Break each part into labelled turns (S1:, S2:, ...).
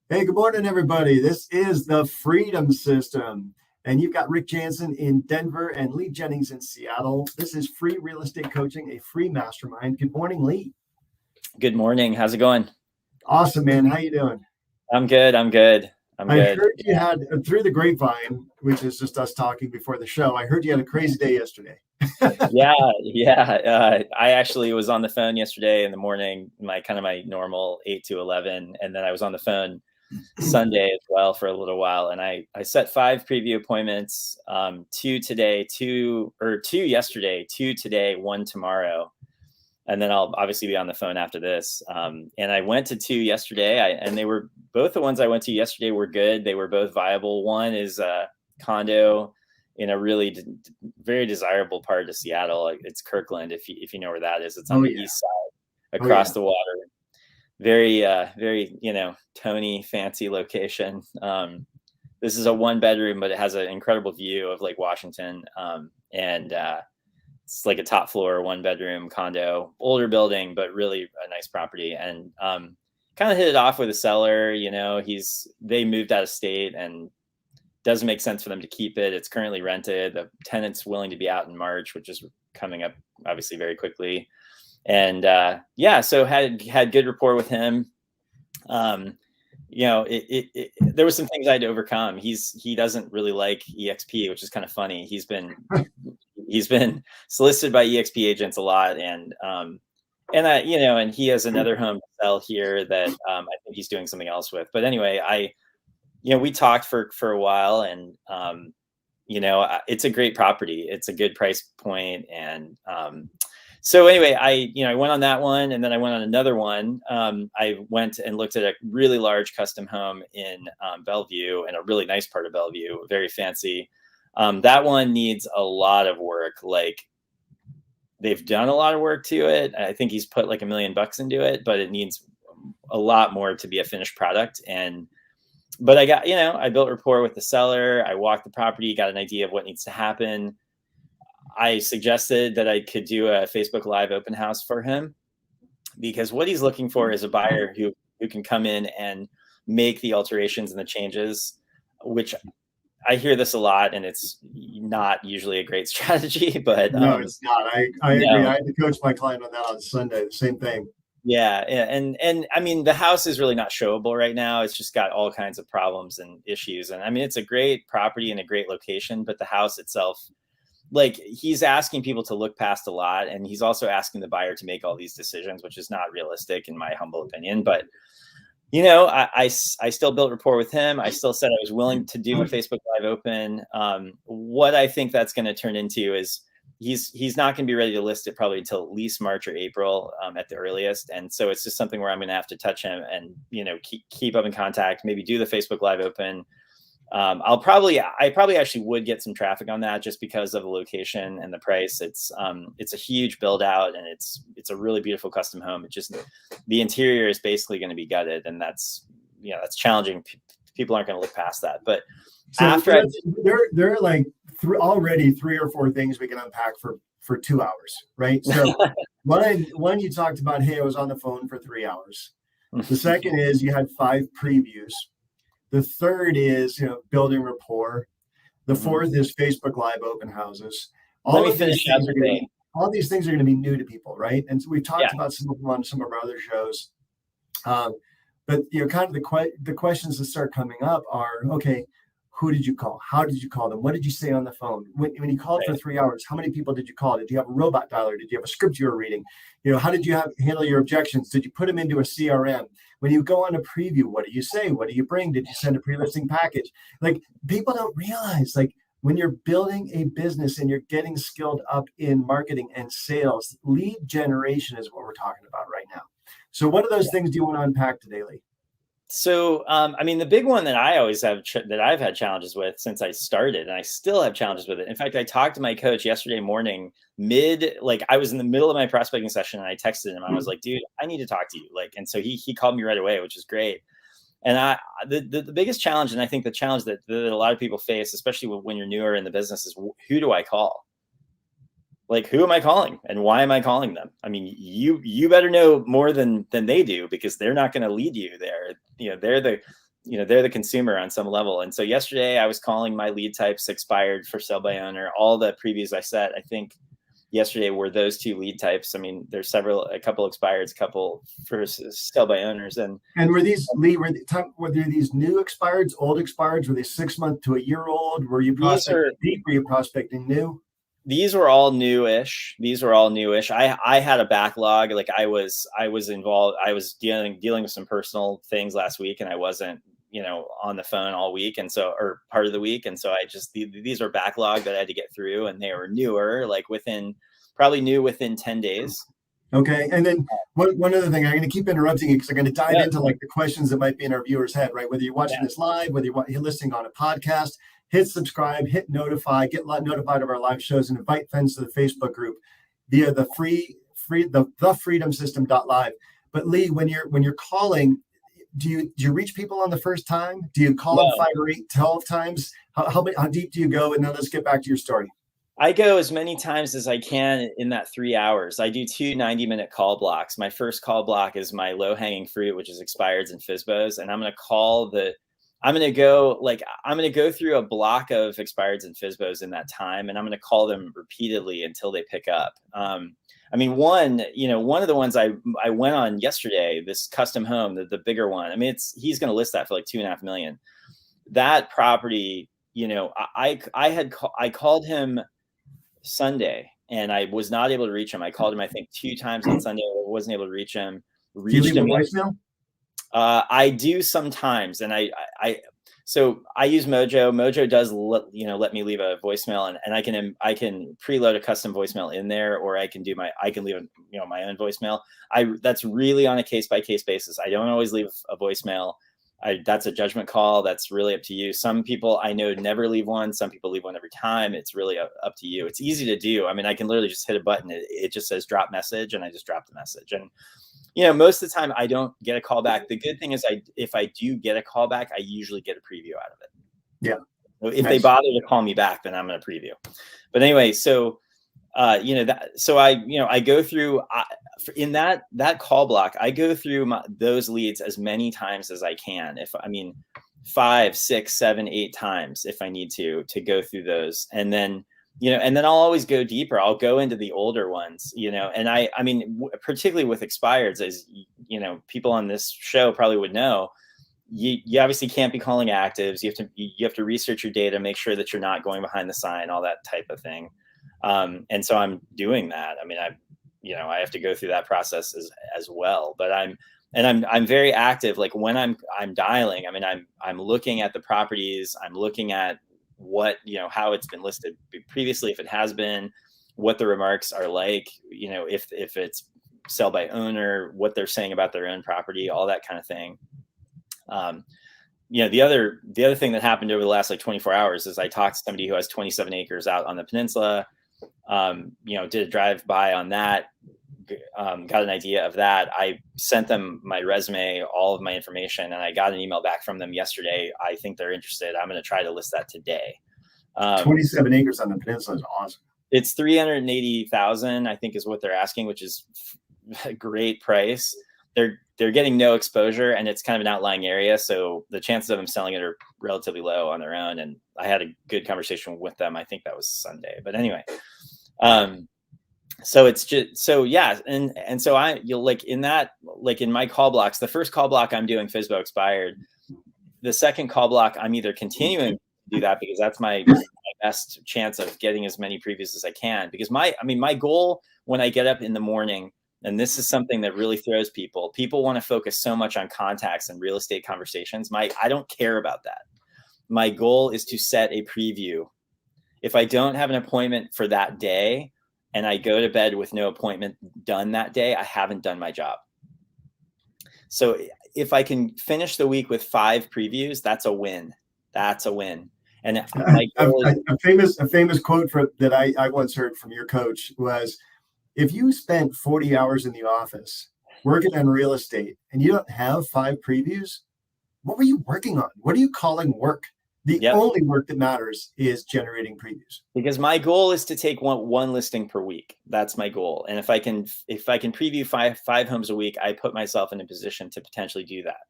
S1: Hey, good morning, everybody. This is the Freedom System, and you've got Rick Jansen in Denver and Lee Jennings in Seattle. This is free real estate coaching, a free mastermind. Good morning, Lee.
S2: Good morning. How's it going?
S1: Awesome, man. How you doing?
S2: I'm good. I'm good. I'm
S1: I
S2: good.
S1: heard you had through the grapevine, which is just us talking before the show. I heard you had a crazy day yesterday.
S2: Yeah, yeah. I actually was on the phone yesterday in the morning, my normal 8 to 11, and then I was on the phone Sunday as well for a little while. And I set 5 preview appointments, two yesterday, 2 today, 1 tomorrow, and then I'll obviously be on the phone after this. And I went to 2 yesterday, and they were both the ones I went to yesterday were good. They were both viable. One is a condo in a really very desirable part of Seattle. Like, it's Kirkland, if you know where that is. It's on
S1: Oh
S2: the
S1: yeah.
S2: east side,
S1: Oh yeah.
S2: across the water. Very Tony fancy location. This is a 1 bedroom, but it has an incredible view of Lake Washington. And it's like a top floor 1 bedroom condo, older building, but really a nice property. And kind of hit it off with a seller. They moved out of state, and doesn't make sense for them to keep it. It's currently rented. The tenant's willing to be out in March, which is coming up obviously very quickly. And so had good rapport with him. There was some things I had to overcome. He doesn't really like EXP, which is kind of funny. He's been solicited by EXP agents a lot, and he has another home to sell here that I think he's doing something else with. But anyway, we talked for a while, and it's a great property. It's a good price point, and so anyway, I went on that one, and then I went on another one. I went and looked at a really large custom home in Bellevue, and a really nice part of Bellevue, very fancy. That one needs a lot of work. Like, they've done a lot of work to it. I think he's put like $1 million into it, but it needs a lot more to be a finished product. But I built rapport with the seller. I walked the property, got an idea of what needs to happen. I suggested that I could do a Facebook Live open house for him, because what he's looking for is a buyer who can come in and make the alterations and the changes, which I hear this a lot, and it's not usually a great strategy. But
S1: No, it's not. I agree. I had to coach my client on that on Sunday. The same thing.
S2: Yeah, and I mean, the house is really not showable right now. It's just got all kinds of problems and issues. And I mean, it's a great property and a great location, but the house itself, like, he's asking people to look past a lot, and he's also asking the buyer to make all these decisions, which is not realistic in my humble opinion. But I still built rapport with him. I still said I was willing to do a Facebook Live open. What I think that's going to turn into is he's not going to be ready to list it probably until at least March or April, at the earliest. And so it's just something where I'm going to have to touch him and keep up in contact, maybe do the Facebook Live open. I probably actually would get some traffic on that, just because of the location and the price. It's a huge build out, and it's a really beautiful custom home. It just, the interior is basically going to be gutted, and that's challenging. People aren't going to look past that. But
S1: So there are like already 3 or 4 things we can unpack for 2 hours, right? So one you talked about, hey, I was on the phone for 3 hours. The second is you had 5 previews. The third is building rapport. The fourth is Facebook Live open houses. All these things are going to be new to people, right? And so we've talked about some of them on some of our other shows. But kind of the questions that start coming up are, okay, who did you call? How did you call them? What did you say on the phone? When you called for 3 hours, how many people did you call? Did you have a robot dialer? Did you have a script you were reading? How did you handle your objections? Did you put them into a CRM? When you go on a preview, what do you say? What do you bring? Did you send a pre-listing package? Like, people don't realize, like, when you're building a business and you're getting skilled up in marketing and sales, lead generation is what we're talking about right now. So what are those things do you want to unpack today, Lee?
S2: So, I mean, the big one that I always have that I've had challenges with since I started, and I still have challenges with it. In fact, I talked to my coach yesterday morning, I was in the middle of my prospecting session, and I texted him. I was like, dude, I need to talk to you. And so he called me right away, which is great. And the biggest challenge, and I think the challenge that a lot of people face, especially when you're newer in the business, is who do I call? Like, who am I calling, and why am I calling them? I mean, you better know more than they do, because they're not going to lead you there. they're the consumer on some level. And so yesterday I was calling my lead types expired for sell by owner. All the previews I set, I think yesterday were those 2 lead types. I mean, there's a couple expireds, a couple for sell by owners. And
S1: were these, Lee, were there these new expireds, old expireds? Were they 6 month to a year old? Were you prospecting deep? Were you prospecting new?
S2: These were all newish. I had a backlog. Like I was involved. I was dealing with some personal things last week, and I wasn't, on the phone all week. And so, or part of the week. And so these are backlog that I had to get through, and they were newer, like probably new within 10 days.
S1: Okay. And then one other thing, I'm going to keep interrupting you because I'm going to dive into like the questions that might be in our viewers' head, right? Whether you're watching this live, whether you're listening on a podcast, hit subscribe, hit notify, get notified of our live shows, and invite friends to the Facebook group via the freedomsystem.live. But Lee, when you're calling, do you reach people on the first time? Do you call them 5 or 8, 12 times? How deep do you go? And then let's get back to your story.
S2: I go as many times as I can in that 3 hours. I do 2 90-minute call blocks. My first call block is my low-hanging fruit, which is expireds and FSBOs. And I'm going to go through a block of expireds and FSBOs in that time. And I'm going to call them repeatedly until they pick up. I mean, one of the ones I went on yesterday, this custom home, the bigger one. I mean, he's going to list that for like $2.5 million. That property, I called him Sunday and I was not able to reach him. I called him, I think 2 times on Sunday. I wasn't able to reach him.
S1: Do you leave a voicemail?
S2: I do sometimes. And so I use Mojo. Mojo does let me leave a voicemail, and I can preload a custom voicemail in there, or I can leave my own voicemail. That's really on a case by case basis. I don't always leave a voicemail. That's a judgment call. That's really up to you. Some people I know never leave one. Some people leave one every time. It's really up to you. It's easy to do. I mean, I can literally just hit a button. It just says drop message, and I just drop the message. And most of the time I don't get a call back. The good thing is if I do get a call back, I usually get a preview out of it.
S1: Yeah.
S2: If they bother to call me back, then I'm going to preview. But anyway, so I go through in that call block, I go through those leads as many times as I can. 5, 6, 7, 8 times if I need to go through those. And then, and then I'll always go deeper. I'll go into the older ones, and I mean, particularly with expireds, as people on this show probably would know, you obviously can't be calling actives. You have to research your data, make sure that you're not going behind the sign, all that type of thing. And so I'm doing that. I mean, I have to go through that process as well, but I'm very active. Like when I'm dialing, I mean, I'm looking at the properties, I'm looking at what, how it's been listed previously, if it has been, what the remarks are like, if it's sell by owner, what they're saying about their own property, all that kind of thing. The other thing that happened over the last 24 hours is I talked to somebody who has 27 acres out on the peninsula, did a drive by on that, got an idea of that. I sent them my resume, all of my information, and I got an email back from them yesterday. I think they're interested. I'm going to try to list that today.
S1: 27 acres on the peninsula is awesome.
S2: It's 380,000, I think, is what they're asking, which is a great price. They're getting no exposure, and it's kind of an outlying area, so the chances of them selling it are relatively low on their own. And I had a good conversation with them. I think that was Sunday, but anyway. So it's just, so yeah. And so in my call blocks, the first call block I'm doing FSBO expired. The second call block, I'm either continuing to do that because that's my best chance of getting as many previews as I can. Because my goal when I get up in the morning, and this is something that really throws people want to focus so much on contacts and real estate conversations. I don't care about that. My goal is to set a preview. If I don't have an appointment for that day, and I go to bed with no appointment done that day, I haven't done my job. So if I can finish the week with 5 previews, that's a win. That's a win. And
S1: a famous quote that I once heard from your coach was, if you spent 40 hours in the office working on real estate and you don't have 5 previews, what were you working on? What are you calling work? The only work that matters is generating previews. Because
S2: my goal is to take one listing per week. That's my goal. And if I can preview five homes a week, I put myself in a position to potentially do that.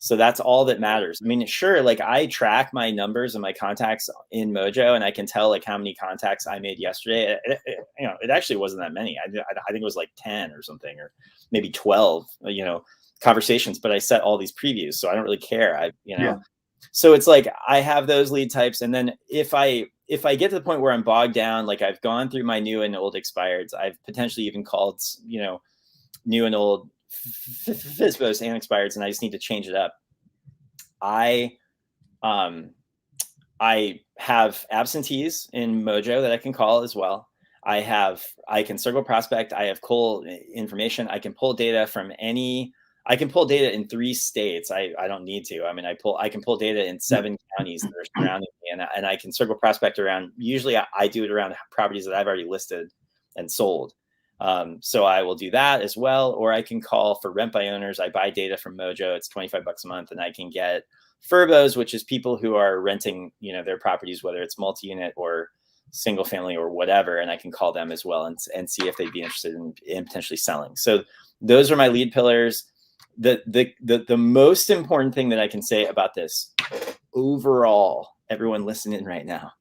S2: So that's all that matters. I mean, sure, like I track my numbers and my contacts in Mojo, and I can tell like how many contacts I made yesterday. It actually wasn't that many. I think it was like 10 or something, or maybe 12, conversations, but I set all these previews, so I don't really care. So it's like I have those lead types, and then if I get to the point where I'm bogged down, like I've gone through my new and old expireds, I've potentially even called, new and old FSBOs and expireds, and I just need to change it up. I have absentees in Mojo that I can call as well. I can circle prospect. I have coal information. I can pull data from I can pull data in 3 states. I don't need to. I mean, I can pull data in 7 counties that are surrounding me, and I can circle prospect around. Usually I do it around properties that I've already listed and sold. So I will do that as well, or I can call for rent by owners. I buy data from Mojo. It's $25 a month, and I can get FRBOs, which is people who are renting, their properties, whether it's multi-unit or single family or whatever, and I can call them as well and see if they'd be interested in potentially selling. So those are my lead pillars. The most important thing that I can say about this overall, everyone listening right now,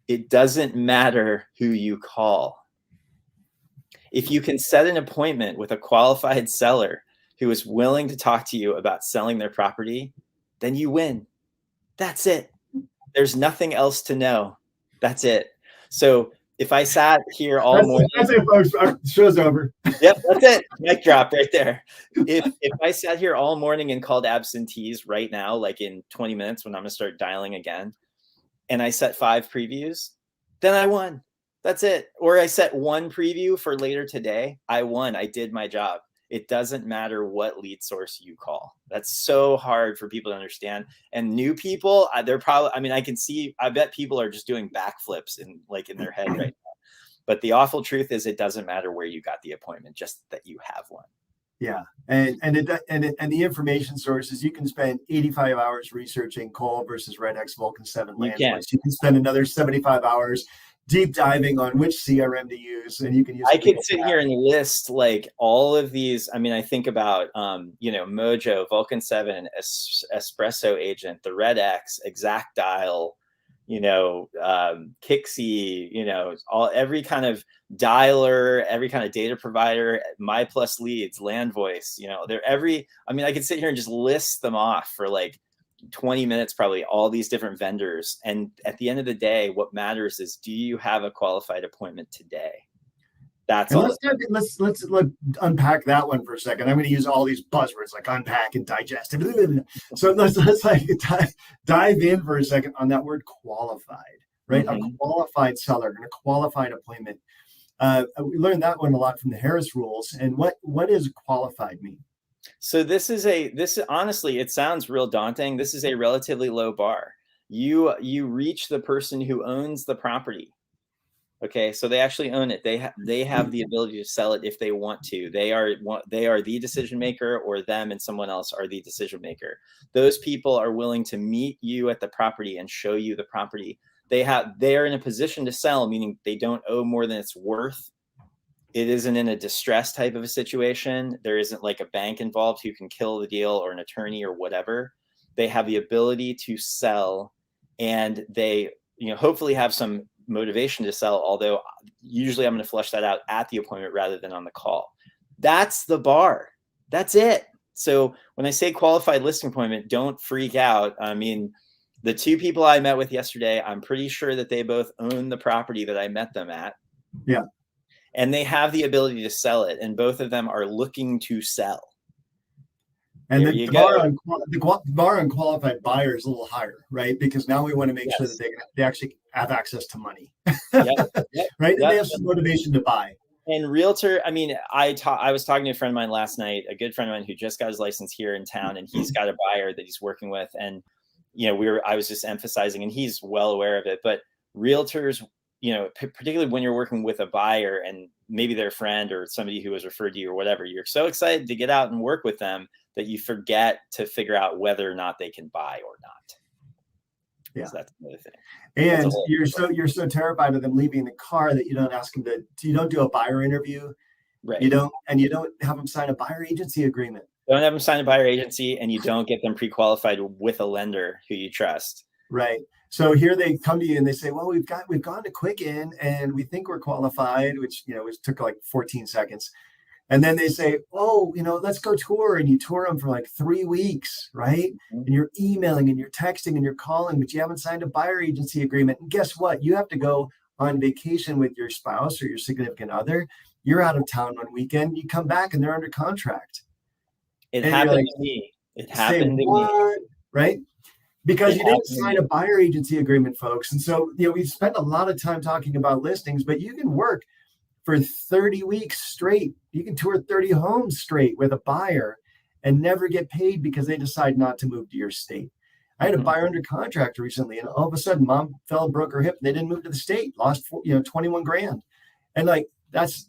S2: it doesn't matter who you call. If you can set an appointment with a qualified seller who is willing to talk to you about selling their property, then you win. That's it. There's nothing else to know. That's it. So if I sat here all morning,
S1: that's it, folks. Our show's over.
S2: Yep, that's it. Mic drop right there. If I sat here all morning and called absentees right now, like in 20 minutes when I'm gonna start dialing again, and I set 5 previews, then I won. That's it. Or I set 1 preview for later today. I won. I did my job. It doesn't matter what lead source you call. That's so hard for people to understand. And new people, they're probably, I bet people are just doing backflips in their head right now. But the awful truth is it doesn't matter where you got the appointment, just that you have one.
S1: Yeah. And the information sources, you can spend 85 hours researching coal versus Red X Vulcan 7 land choice. You can spend another 75 hours deep diving on which CRM to use, and you can use.
S2: I could sit here and list like all of these. I mean, I think about Mojo, Vulcan 7, Espresso Agent, the Red X, Exact Dial, Kixie, every kind of dialer, every kind of data provider, My Plus Leads, Land Voice, I could sit here and just list them off for like 20 minutes, probably, all these different vendors. And at the end of the day, what matters is, do you have a qualified appointment today? That's all.
S1: Let's unpack that one for a second. I'm going to use all these buzzwords like unpack and digest. So let's dive in for a second on that word qualified, right? Mm-hmm. A qualified seller and a qualified appointment. We learned that one a lot from the Harris rules. And what does qualified mean?
S2: So this honestly, it sounds real daunting. This is a relatively low bar. You reach the person who owns the property. Okay, so they actually own it. They have the ability to sell it if they want to. They are the decision maker, or them and someone else are the decision maker. Those people are willing to meet you at the property and show you the property. They are in a position to sell, meaning they don't owe more than it's worth. It isn't in a distress type of a situation. There isn't like a bank involved who can kill the deal, or an attorney or whatever. They have the ability to sell, and they hopefully have some motivation to sell, although usually I'm going to flush that out at the appointment rather than on the call. That's the bar. That's it. So when I say qualified listing appointment, don't freak out. I mean, the 2 people I met with yesterday, I'm pretty sure that they both own the property that I met them at.
S1: Yeah.
S2: And they have the ability to sell it, and both of them are looking to sell.
S1: And the bar on qualified buyer is a little higher, right? Because now we want to make sure that they actually have access to money, right? And they have some motivation to buy.
S2: And realtor, I was talking to a friend of mine last night, a good friend of mine who just got his license here in town, and he's got a buyer that he's working with. And, I was just emphasizing, and he's well aware of it, but realtors, particularly when you're working with a buyer and maybe their friend or somebody who was referred to you or whatever, you're so excited to get out and work with them that you forget to figure out whether or not they can buy or not. Yeah, so that's another thing.
S1: And you're so terrified of them leaving the car that you don't ask them you don't do a buyer interview.
S2: Right.
S1: You don't have them sign a buyer agency agreement.
S2: Don't have them sign a buyer agency, and you don't get them pre-qualified with a lender who you trust.
S1: Right. So here they come to you and they say, well, we've gone to Quicken and we think we're qualified, which, which took like 14 seconds. And then they say, oh, let's go tour. And you tour them for like 3 weeks, right?
S2: Mm-hmm.
S1: And you're emailing and you're texting and you're calling, but you haven't signed a buyer agency agreement. And guess what? You have to go on vacation with your spouse or your significant other. You're out of town one weekend. You come back and they're under contract.
S2: It happened to me. It happened to me.
S1: Right? Because you didn't sign a buyer agency agreement, folks. And so, we spent a lot of time talking about listings, but you can work for 30 weeks straight. You can tour 30 homes straight with a buyer and never get paid because they decide not to move to your state. I had a buyer under contract recently, and all of a sudden mom fell and broke her hip. They didn't move to the state, lost 21 grand. And like, that's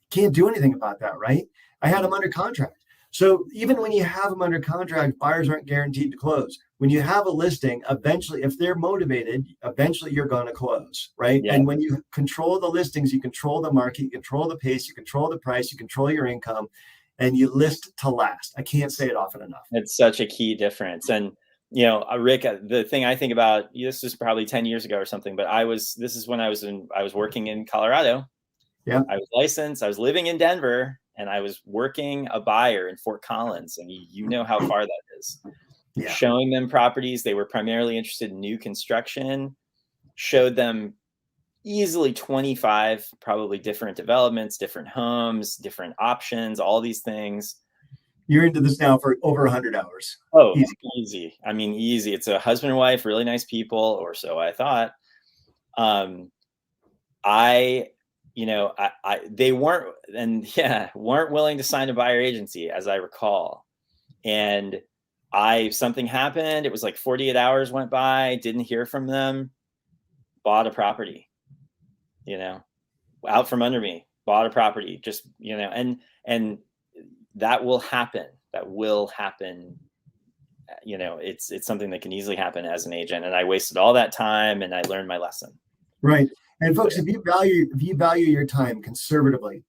S1: can't do anything about that, right? I had them under contract. So even when you have them under contract, buyers aren't guaranteed to close. When you have a listing, eventually, if they're motivated, eventually you're going to close, right? Yeah. And when you control the listings, you control the market, you control the pace, you control the price, you control your income, and you list to last. I can't say it often enough.
S2: It's such a key difference. And, Rick, the thing I think about, this was probably 10 years ago or something, but I was working in Colorado.
S1: Yeah.
S2: I was licensed. I was living in Denver. And I was working a buyer in Fort Collins, and you know how far that is. Yeah. Showing them properties. They were primarily interested in new construction. Showed them easily 25, probably different developments, different homes, different options, all these things.
S1: You're into this now for over 100 hours.
S2: Oh, easy. I mean, easy. It's a husband and wife, really nice people, or so I thought. They weren't willing to sign a buyer agency, as I recall. And something happened. It was like 48 hours went by, didn't hear from them, bought a property, out from under me, bought a property, just, and that will happen. That will happen. It's something that can easily happen as an agent. And I wasted all that time and I learned my lesson.
S1: Right. And folks, if you value your time conservatively,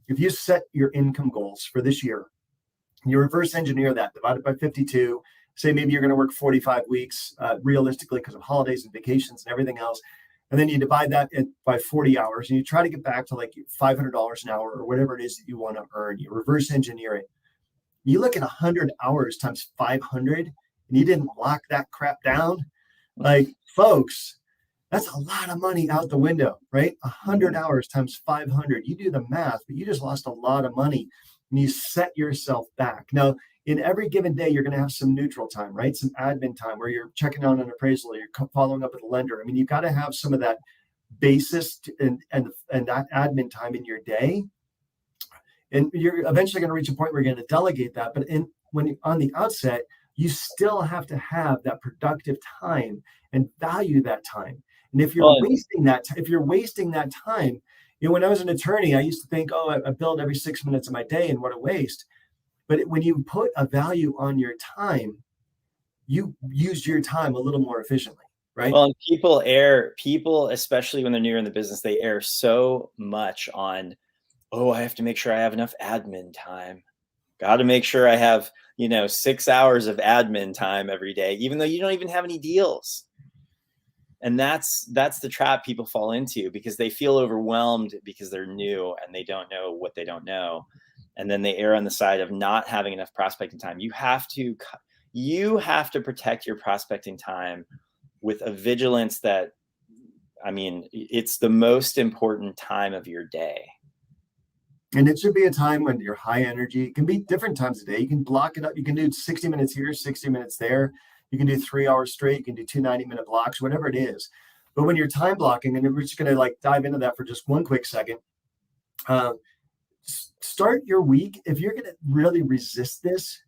S1: if you set your income goals for this year, you reverse engineer that, divide it by 52, say maybe you're going to work 45 weeks realistically because of holidays and vacations and everything else. And then you divide that by 40 hours and you try to get back to like $500 an hour or whatever it is that you want to earn. You reverse engineer it. You look at 100 hours times 500 and you didn't lock that crap down. Like, folks, that's a lot of money out the window, right? 100 hours times 500. You do the math, but you just lost a lot of money and you set yourself back. Now, in every given day, you're going to have some neutral time, right? Some admin time where you're checking on an appraisal or you're following up with a lender. I mean, you've got to have some of that basis and that admin time in your day. And you're eventually going to reach a point where you're going to delegate that. But on the outset, you still have to have that productive time and value that time. And if you're wasting that time, when I was an attorney, I used to think, I billed every 6 minutes of my day and what a waste. But when you put a value on your time, you use your time a little more efficiently, right?
S2: Well, and people, especially when they're newer in the business, they err so much on, I have to make sure I have enough admin time. Got to make sure I have, 6 hours of admin time every day, even though you don't even have any deals. And that's the trap people fall into because they feel overwhelmed because they're new and they don't know what they don't know. And then they err on the side of not having enough prospecting time. You have to protect your prospecting time with a vigilance that, it's the most important time of your day.
S1: And it should be a time when you're high energy. It can be different times of day. You can block it up. You can do 60 minutes here, 60 minutes there. You can do 3 hours straight. You can do 2 90-minute blocks, whatever it is. But when you're time blocking, and we're just going to dive into that for just one quick second. Start your week. If you're going to really resist this,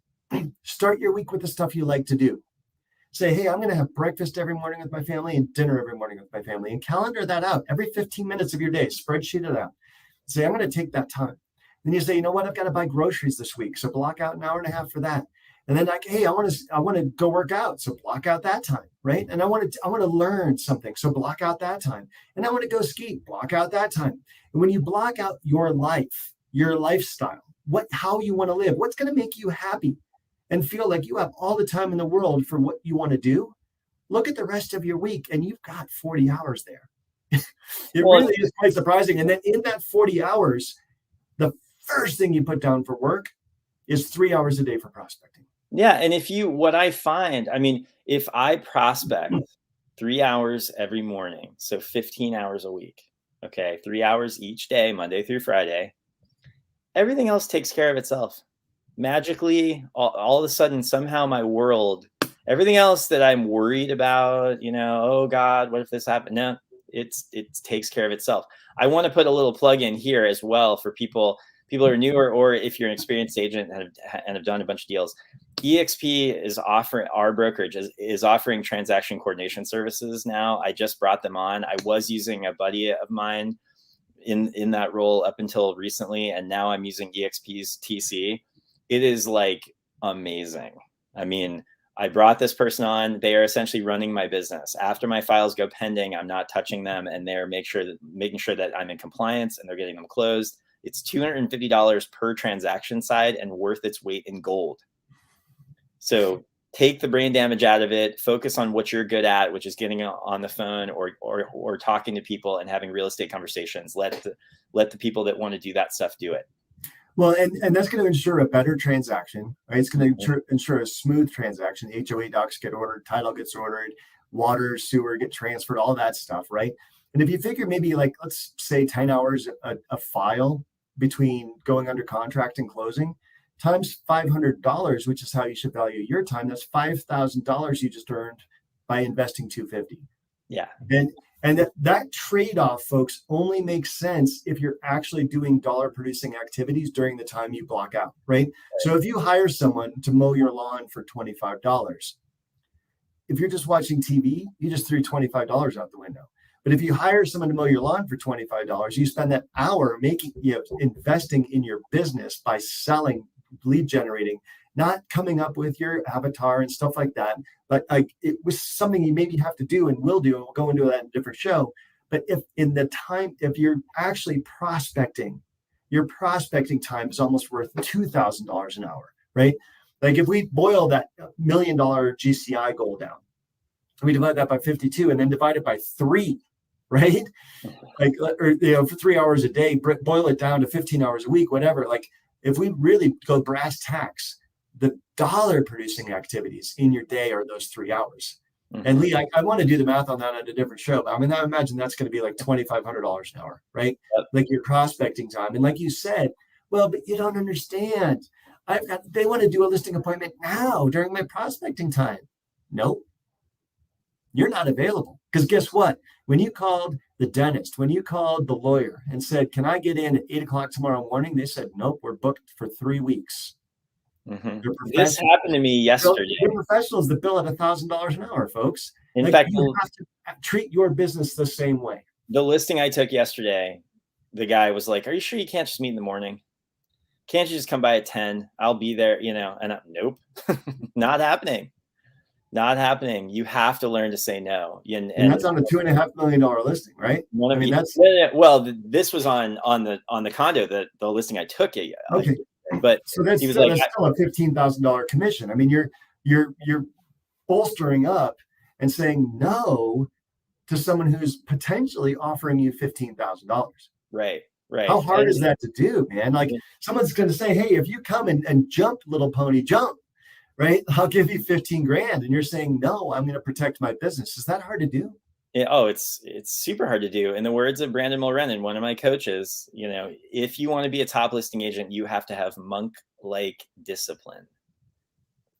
S1: start your week with the stuff you like to do. Say, hey, I'm going to have breakfast every morning with my family and dinner every morning with my family, and calendar that out every 15 minutes of your day. Spreadsheet it out. Say, I'm going to take that time. Then you say, you know what? I've got to buy groceries this week. So block out an hour and a half for that. And then hey, I want to go work out. So block out that time, right? And I want to learn something. So block out that time. And I want to go ski. Block out that time. And when you block out your life, your lifestyle, how you want to live, what's going to make you happy and feel like you have all the time in the world for what you want to do. Look at the rest of your week and you've got 40 hours there. It really is quite surprising. And then in that 40 hours, the first thing you put down for work is 3 hours a day for prospecting.
S2: Yeah. And what I find, I mean, if I prospect 3 hours every morning, so 15 hours a week, okay, 3 hours each day, Monday through Friday, everything else takes care of itself. Magically, all of a sudden, somehow my world, everything else that I'm worried about, oh God, what if this happened? No, it takes care of itself. I want to put a little plug in here as well for people who are newer, or if you're an experienced agent and have done a bunch of deals. EXP is offering, our brokerage is offering transaction coordination services now. I just brought them on. I was using a buddy of mine in that role up until recently, and now I'm using EXP's TC. It is like amazing. I mean, I brought this person on. They are essentially running my business. After my files go pending, I'm not touching them, and they're making sure that I'm in compliance and they're getting them closed. It's $250 per transaction side and worth its weight in gold. So take the brain damage out of it, focus on what you're good at, which is getting on the phone or talking to people and having real estate conversations. Let the people that want to do that stuff do it.
S1: Well, and that's going to ensure a better transaction, right? It's going to ensure a smooth transaction. HOA docs get ordered, title gets ordered, water, sewer get transferred, all that stuff, right? And if you figure maybe like, let's say 10 hours a file between going under contract and closing, times $500, which is how you should value your time, that's $5,000 you just earned by investing $250.
S2: Yeah.
S1: And that trade-off, folks, only makes sense if you're actually doing dollar-producing activities during the time you block out, right? So if you hire someone to mow your lawn for $25, if you're just watching TV, you just threw $25 out the window. But if you hire someone to mow your lawn for $25, you spend that hour investing in your business by selling, lead generating, not coming up with your avatar and stuff like that. But it was something you maybe have to do and will do, and we'll go into that in a different show. But if you're actually prospecting, your prospecting time is almost worth $2,000 an hour, right? Like if we boil that $1 million GCI goal down, we divide that by 52 and then divide it by 3, right? For 3 hours a day, boil it down to 15 hours a week, whatever. Like if we really go brass tacks, the dollar producing activities in your day are those 3 hours. Mm-hmm. And Lee, I want to do the math on that on a different show. But I mean, I imagine that's going to be like $2,500 an hour, right? Yep. Like your prospecting time. And like you said, well, but you don't understand. They want to do a listing appointment now during my prospecting time. Nope. You're not available. Because guess what? When you called the dentist, when you called the lawyer and said, can I get in at 8 o'clock tomorrow morning? They said, nope, we're booked for 3 weeks.
S2: Mm-hmm. This happened to me yesterday.
S1: You're professionals that bill at $1,000 an hour, folks.
S2: In fact,
S1: you have to treat your business the same way.
S2: The listing I took yesterday, the guy was like, are you sure you can't just meet in the morning? Can't you just come by at 10? I'll be there, and nope, not happening. Not happening. You have to learn to say no. And
S1: that's on a $2.5 million listing, right?
S2: This was on the condo, the listing I took it.
S1: Okay.
S2: But
S1: so that's still a $15,000 commission. I mean, you're bolstering up and saying no to someone who's potentially offering you $15,000.
S2: Right.
S1: How hard is that to do, man? Like someone's going to say, hey, if you come and jump, little pony, jump, right? I'll give you 15 grand. And you're saying, no, I'm going to protect my business. Is that hard to do?
S2: It's super hard to do. In the words of Brandon Mulrennan, one of my coaches, if you want to be a top listing agent, you have to have monk-like discipline.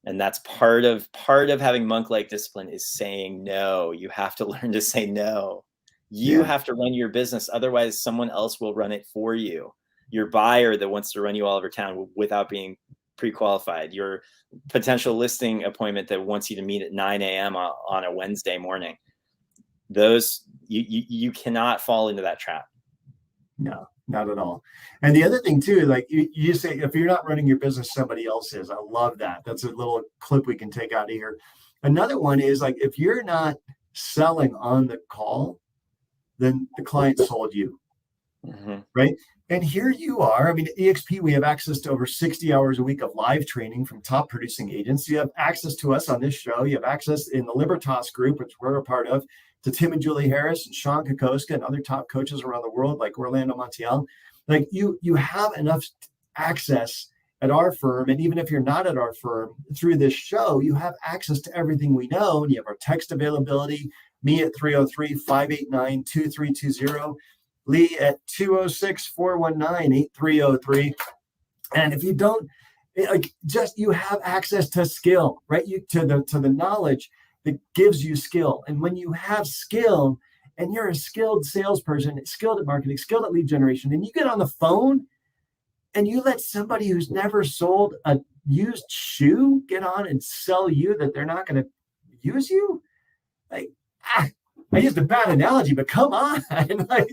S2: And that's part of having monk-like discipline is saying no. You have to learn to say no. You have to run your business. Otherwise, someone else will run it for you. Your buyer that wants to run you all over town without being pre-qualified. Your potential listing appointment that wants you to meet at 9 a.m. on a Wednesday morning. Those you cannot fall into that trap.
S1: No, not at all. And the other thing too, like you say, if you're not running your business, somebody else is. I love that. That's a little clip we can take out of here. Another one is like, if you're not selling on the call, then the client sold you, right? And here you are. I mean, at EXP, we have access to over 60 hours a week of live training from top producing agents. You have access to us on this show. You have access in the Libertas group, which we're a part of, to Tim and Julie Harris and Sean Kokoska and other top coaches around the world, like Orlando Montiel. Like you have enough access at our firm. And even if you're not at our firm, through this show, you have access to everything we know. And you have our text availability, me at 303-589-2320. Lee at 206-419-8303. And if you don't, like, just you have access to skill, right? You to the knowledge that gives you skill. And when you have skill and you're a skilled salesperson, skilled at marketing, skilled at lead generation, and you get on the phone and you let somebody who's never sold a used shoe get on and sell you that they're not going to use you, like, I used a bad analogy, but come on, like,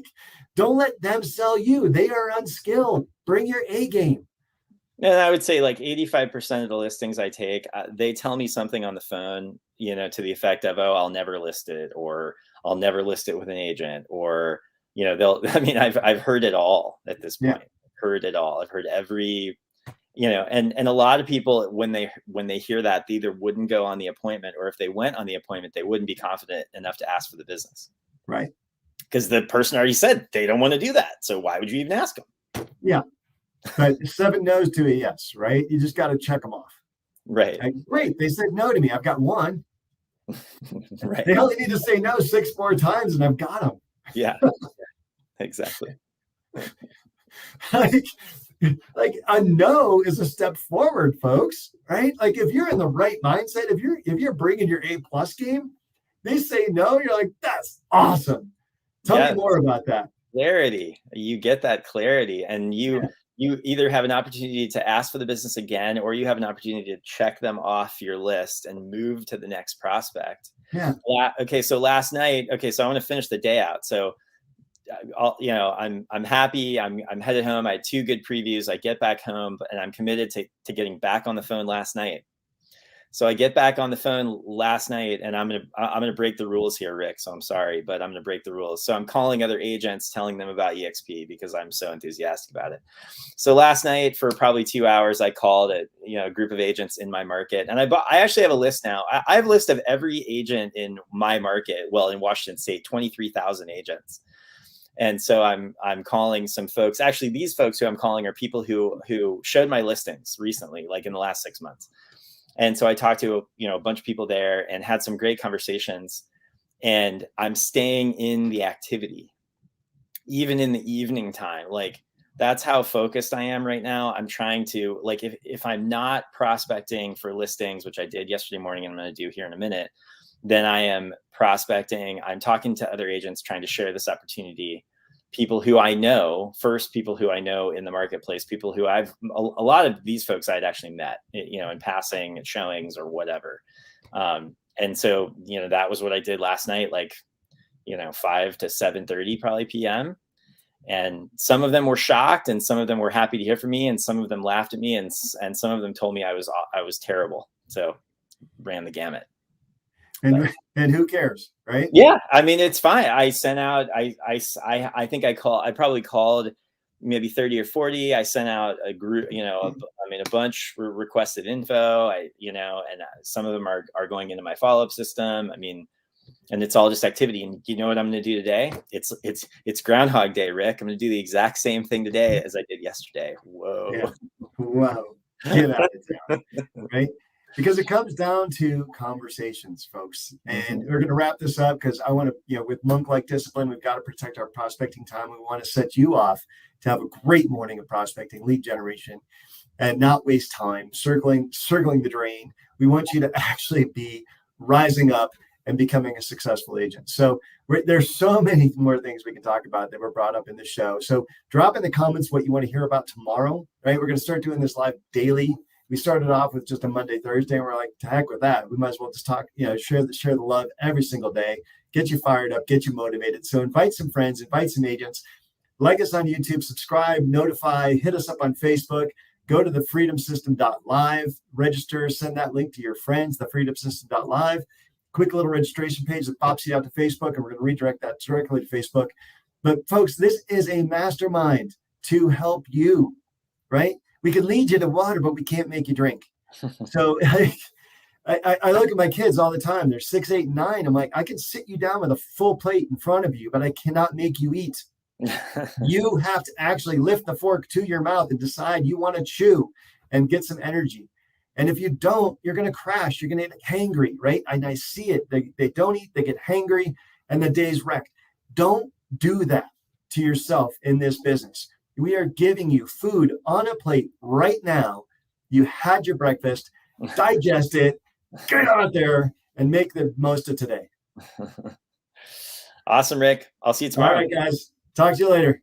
S1: don't let them sell you. They are unskilled. Bring your A game.
S2: And I would say like 85% of the listings I take, they tell me something on the phone, to the effect of, oh, I'll never list it, or I'll never list it with an agent, or, I've heard it all at this point.
S1: Yeah.
S2: Heard it all. I've heard every, and a lot of people, when they hear that, they either wouldn't go on the appointment, or if they went on the appointment, they wouldn't be confident enough to ask for the business.
S1: Right.
S2: Because the person already said they don't want to do that. So why would you even ask them?
S1: Yeah. But 7 no's to a yes, right? You just got to check them off.
S2: Right.
S1: Like, great. They said no to me. I've got one.
S2: Right.
S1: They only need to say no 6 more times and I've got them.
S2: Yeah, exactly.
S1: like a no is a step forward, folks, right? Like if you're in the right mindset, if you're bringing your A+ game, they say no, you're like, that's awesome. Tell me more about that.
S2: Clarity. You get that clarity, and you either have an opportunity to ask for the business again, or you have an opportunity to check them off your list and move to the next prospect.
S1: Yeah.
S2: Okay. So last night, so I want to finish the day out. So, I'm happy. I'm headed home. I had 2 good previews. I get back home, and I'm committed to getting back on the phone last night. So I get back on the phone last night, and I'm gonna break the rules here, Rick. So I'm sorry, but I'm gonna break the rules. So I'm calling other agents, telling them about EXP because I'm so enthusiastic about it. So last night, for probably 2 hours, I called a group of agents in my market, and I actually have a list now. I have a list of every agent in my market. Well, in Washington State, 23,000 agents. And so I'm calling some folks. Actually, these folks who I'm calling are people who showed my listings recently, like in the last 6 months. And so I talked to a bunch of people there and had some great conversations. And I'm staying in the activity, even in the evening time. Like, that's how focused I am right now. I'm trying to, like, if I'm not prospecting for listings, which I did yesterday morning and I'm going to do here in a minute, then I am prospecting. I'm talking to other agents, trying to share this opportunity. People who I know, people who I know in the marketplace, people who a lot of these folks I'd actually met, in passing at showings or whatever. And so, that was what I did last night, like, 5 to 7:30 probably PM. And some of them were shocked, and some of them were happy to hear from me, and some of them laughed at me, and some of them told me I was terrible. So ran the gamut.
S1: And who cares, right?
S2: Yeah, it's fine. I sent out. I think I probably called maybe 30 or 40. I sent out a group. A bunch requested info. And some of them are going into my follow-up system. And it's all just activity. And you know what I'm going to do today? It's Groundhog Day, Rick. I'm going to do the exact same thing today as I did yesterday. Whoa!
S1: Yeah. Whoa! Get out of town, right? Because it comes down to conversations, folks. And we're going to wrap this up because I want to, with monk-like discipline, we've got to protect our prospecting time. We want to set you off to have a great morning of prospecting, lead generation, and not waste time circling the drain. We want you to actually be rising up and becoming a successful agent. So there's so many more things we can talk about that were brought up in the show. So drop in the comments what you want to hear about tomorrow, right? We're going to start doing this live daily. We started off with just a Monday, Thursday, and we're like, to heck with that. We might as well just talk, share the love every single day, get you fired up, get you motivated. So invite some friends, invite some agents, like us on YouTube, subscribe, notify, hit us up on Facebook, go to thefreedomsystem.live, register, send that link to your friends, thefreedomsystem.live. Quick little registration page that pops you out to Facebook, and we're going to redirect that directly to Facebook. But folks, this is a mastermind to help you, right? We can lead you to water, but we can't make you drink. So I look at my kids all the time. They're 6, 8, and 9. I'm like, I can sit you down with a full plate in front of you, but I cannot make you eat. You have to actually lift the fork to your mouth and decide you want to chew and get some energy. And if you don't, you're going to crash. You're going to get hangry, right? And I see it. They don't eat, they get hangry, and the day's wrecked. Don't do that to yourself in this business. We are giving you food on a plate right now. You had your breakfast, digest it, get out there, and make the most of today.
S2: Awesome, Rick. I'll see you tomorrow.
S1: All right, guys. Talk to you later.